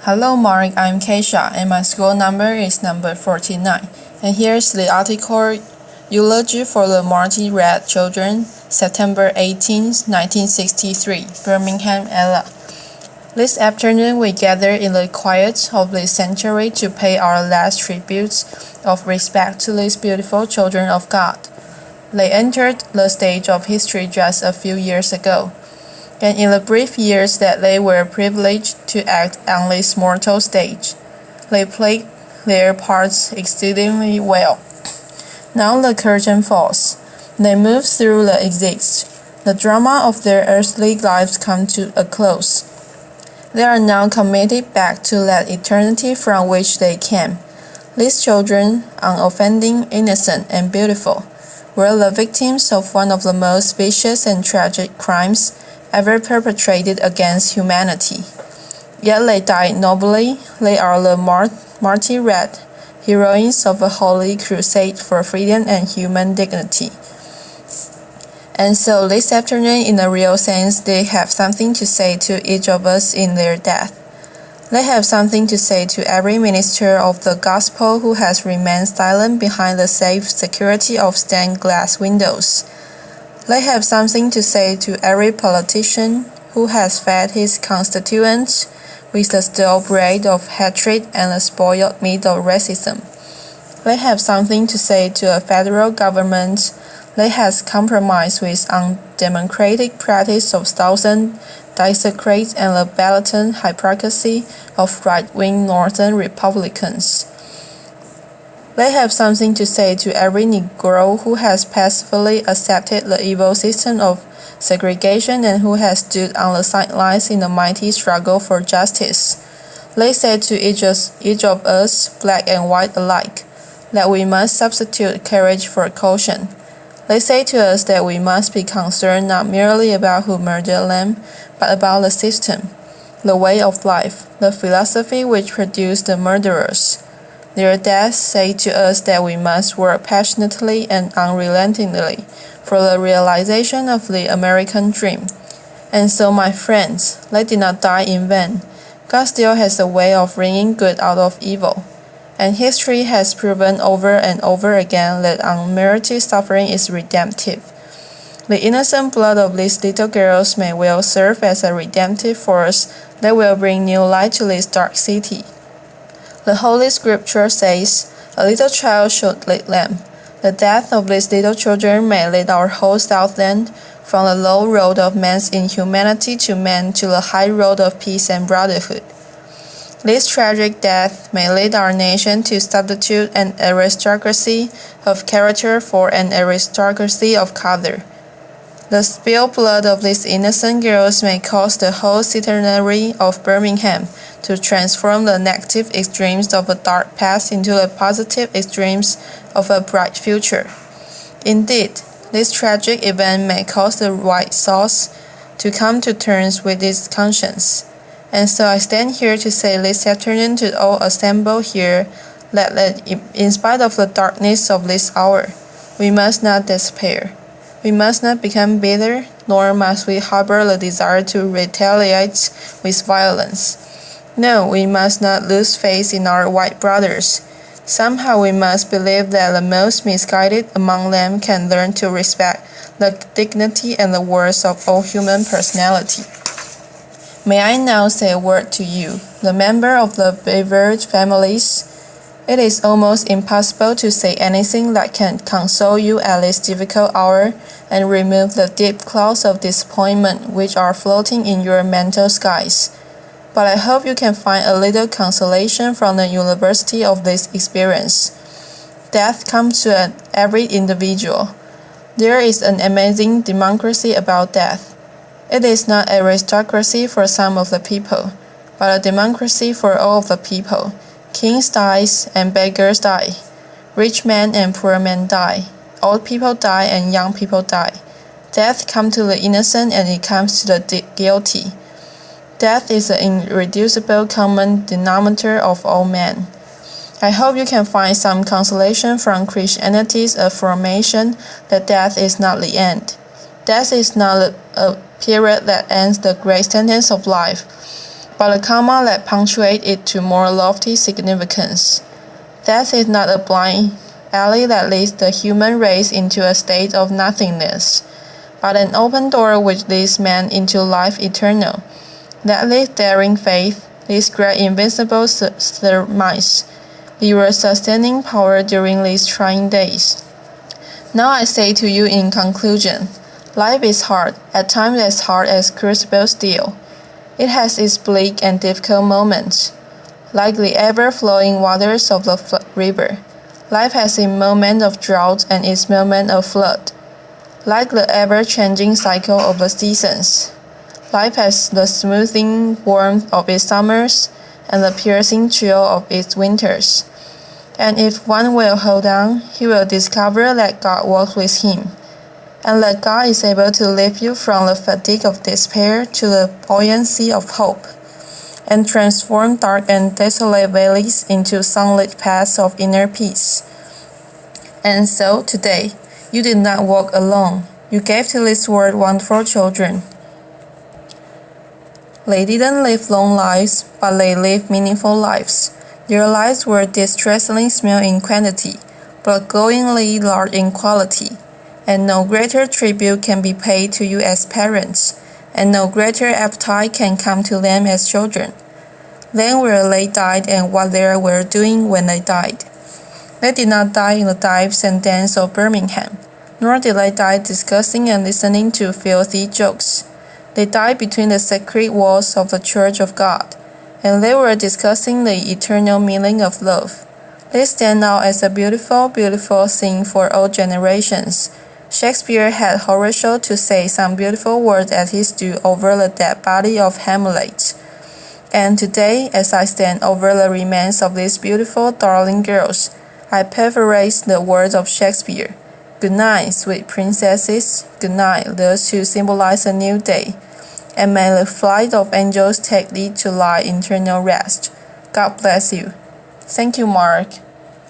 Hello Mark, I'm Keisha and my school number is number 49. And here's the article Eulogy for the Martyred Children, September 18, 1963, Birmingham, Alabama. This afternoon we gather in the quiet of this sanctuary to pay our last tributes of respect to these beautiful children of God. They entered the stage of history just a few years ago. And in the brief years that they were privileged to act on this mortal stage, they played their parts exceedingly well. Now the curtain falls. They move through the exit. The drama of their earthly lives comes to a close. They are now committed back to that eternity from which they came. These children, unoffending, innocent, and beautiful, were the victims of one of the most vicious and tragic crimes ever perpetrated against humanity. Yet they died nobly. They are the martyred heroines of a holy crusade for freedom and human dignity. And so this afternoon, in a real sense, they have something to say to each of us in their death. They have something to say to every minister of the gospel who has remained silent behind the safe security of stained glass windows. They have something to say to every politician who has fed his constituents with the stale bread of hatred and the spoiled meat of racism. They have something to say to a federal government that has compromised with undemocratic practice of thousand desecrates and the blatant hypocrisy of right-wing Northern Republicans. They have something to say to every Negro who has passively accepted the evil system of segregation and who has stood on the sidelines in the mighty struggle for justice. They say to each of us, black and white alike, that we must substitute courage for caution. They say to us that we must be concerned not merely about who murdered them, but about the system, the way of life, the philosophy which produced the murderers. Their deaths say to us that we must work passionately and unrelentingly for the realization of the American dream. And so, my friends, they did not die in vain. God still has a way of bringing good out of evil. And history has proven over and over again that unmerited suffering is redemptive. The innocent blood of these little girls may well serve as a redemptive force that will bring new light to this dark city. The Holy Scripture says, "A little child should lead them." The death of these little children may lead our whole Southland from the low road of man's inhumanity to the high road of peace and brotherhood. This tragic death may lead our nation to substitute an aristocracy of character for an aristocracy of color. The spilled blood of these innocent girls may cause the whole citizenry of Birmingham to transform the negative extremes of a dark past into the positive extremes of a bright future. Indeed, this tragic event may cause the White Sox to come to terms with its conscience. And so I stand here to say this afternoon to all assembled here that in spite of the darkness of this hour, we must not despair. We must not become bitter, nor must we harbor the desire to retaliate with violence. No, we must not lose faith in our white brothers. Somehow we must believe that the most misguided among them can learn to respect the dignity and the worth of all human personality. May I now say a word to you, the member of the favored families? It is almost impossible to say anything that can console you at this difficult hour and remove the deep clouds of disappointment which are floating in your mental skies. But I hope you can find a little consolation from the university of this experience. Death comes to every individual. There is an amazing democracy about death. It is not aristocracy for some of the people, but a democracy for all of the people. Kings die and beggars die. Rich men and poor men die. Old people die and young people die. Death comes to the innocent and it comes to the guilty. Death is the irreducible common denominator of all men. I hope you can find some consolation from Christianity's affirmation that death is not the end. Death is not a period that ends the great sentence of life, but a comma that punctuates it to more lofty significance. Death is not a blind alley that leads the human race into a state of nothingness, but an open door which leads man into life eternal. Let this daring faith, this great invincible surmise, be your sustaining power during these trying days. Now I say to you in conclusion, life is hard, at times as hard as crucible steel. It has its bleak and difficult moments, like the ever-flowing waters of the river. Life has its moment of drought and its moment of flood, like the ever-changing cycle of the seasons. Life has the smoothing warmth of its summers and the piercing chill of its winters. And if one will hold on, he will discover that God walks with him, and that God is able to lift you from the fatigue of despair to the buoyancy of hope, and transform dark and desolate valleys into sunlit paths of inner peace. And so, today, you did not walk alone. You gave to this world wonderful children. They didn't live long lives, but they lived meaningful lives. Their lives were distressingly small in quantity, but glowingly large in quality. And no greater tribute can be paid to you as parents, and no greater appetite can come to them as children. Then where they died and what they were doing when they died. They did not die in the dives and dens of Birmingham, nor did they die discussing and listening to filthy jokes. They died between the sacred walls of the Church of God, and they were discussing the eternal meaning of love. They stand out as a beautiful, beautiful thing for all generations. Shakespeare had Horatio to say some beautiful words at his due over the dead body of Hamlet. And today, as I stand over the remains of these beautiful, darling girls, I paraphrase the words of Shakespeare. Good night, sweet princesses. Good night, those who symbolize a new day. And may the flight of angels take thee to thy eternal rest. God bless you. Thank you, Mark.